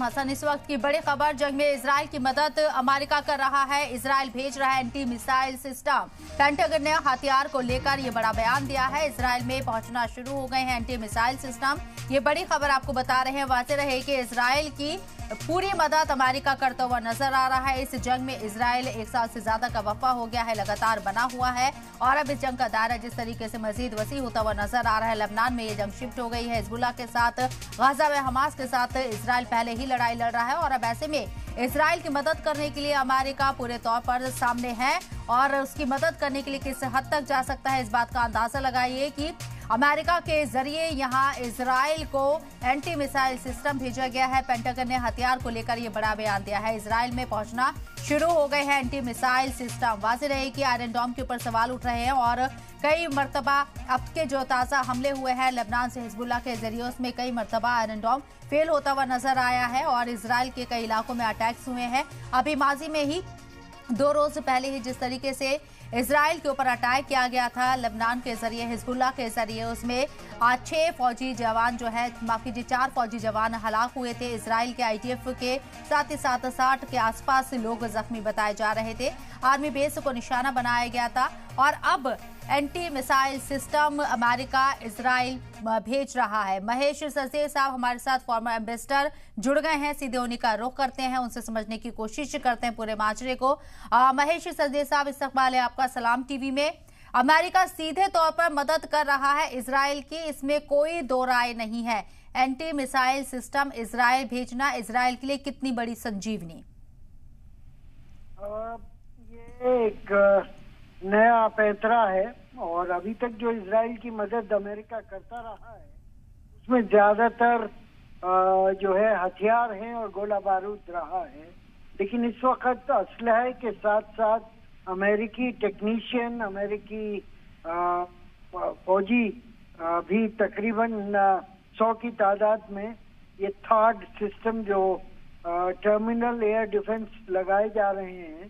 हसन इस वक्त की बड़ी खबर, जंग में इजराइल की मदद अमेरिका कर रहा है। इजराइल भेज रहा है एंटी मिसाइल सिस्टम। पेंटागन ने हथियार को लेकर ये बड़ा बयान दिया है। इजराइल में पहुंचना शुरू हो गए हैं एंटी मिसाइल सिस्टम। ये बड़ी खबर आपको बता रहे हैं। वाज़ेह रहे कि इजराइल की पूरी मदद अमेरिका करता हुआ नजर आ रहा है। इस जंग में इजराइल 1 साल से ज्यादा का वफा हो गया है, लगातार बना हुआ है और अब इस जंग का दायरा जिस तरीके से मजीद वसी होता हुआ नजर आ रहा है। लेबनान में ये जंग शिफ्ट हो गई है हिजबुल्लाह के साथ, गाजा में हमास के साथ इजराइल पहले ही लड़ाई लड़ रहा है और अब ऐसे में इजराइल की मदद करने के लिए अमेरिका पूरे तौर पर सामने है और उसकी मदद करने के लिए किस हद तक जा सकता है, इस बात का अंदाजा लगाइए कि अमेरिका के जरिए यहां इजराइल को एंटी मिसाइल सिस्टम भेजा गया है। पेंटागन ने हथियार को लेकर यह बड़ा बयान दिया है। इजराइल में पहुंचना शुरू हो गए हैं एंटी मिसाइल सिस्टम। वाज़ेह रहे कि आयरन डोम के ऊपर सवाल उठ रहे हैं और कई मरतबा अब के जो ताज़ा हमले हुए हैं लेबनान से हिजबुल्लाह के जरिए, उसमें कई मरतबा आयरन डोम फेल होता हुआ नजर आया है और इजराइल के कई इलाकों में अटैक्स हुए हैं। अभी माजी में ही 2 रोज पहले ही जिस तरीके से इजराइल के ऊपर अटैक किया गया था लेबनान के जरिए, हिजबुल्लाह के जरिए, उसमें 6 फौजी जवान जो है, माफ कीजिए 4 फौजी जवान हलाक हुए थे। इजराइल के आईटीएफ के साथ ही साथ 60 के आसपास लोग जख्मी बताए जा रहे थे। आर्मी बेस को निशाना बनाया गया था और अब anti missile system America Israel भेज रहा है। महेश सचदेव साहब हमारे साथ फॉर्मर एम्बेसडर जुड़ गए हैं, सीधे उन्हीं का रुख करते हैं, उनसे समझने की कोशिश करते हैं पूरे माजरे को। महेश सचदेव साहब, इस्तकबाल है आपका सलाम टीवी में। अमेरिका सीधे तौर पर मदद कर रहा है इजराइल की, इसमें कोई दो राय नहीं है। एंटी मिसाइल सिस्टम इजराइल भेजना इजराइल के लिए कितनी बड़ी संजीवनी? ये एक नया पैंतरा है और अभी तक जो इजराइल की मदद अमेरिका करता रहा है उसमें ज्यादातर जो है हथियार हैं और गोला बारूद रहा है। लेकिन इस वक्त असलहे के साथ साथ अमेरिकी टेक्नीशियन, अमेरिकी फौजी भी तकरीबन 100 की तादाद में ये थर्ड सिस्टम जो टर्मिनल एयर डिफेंस लगाए जा रहे हैं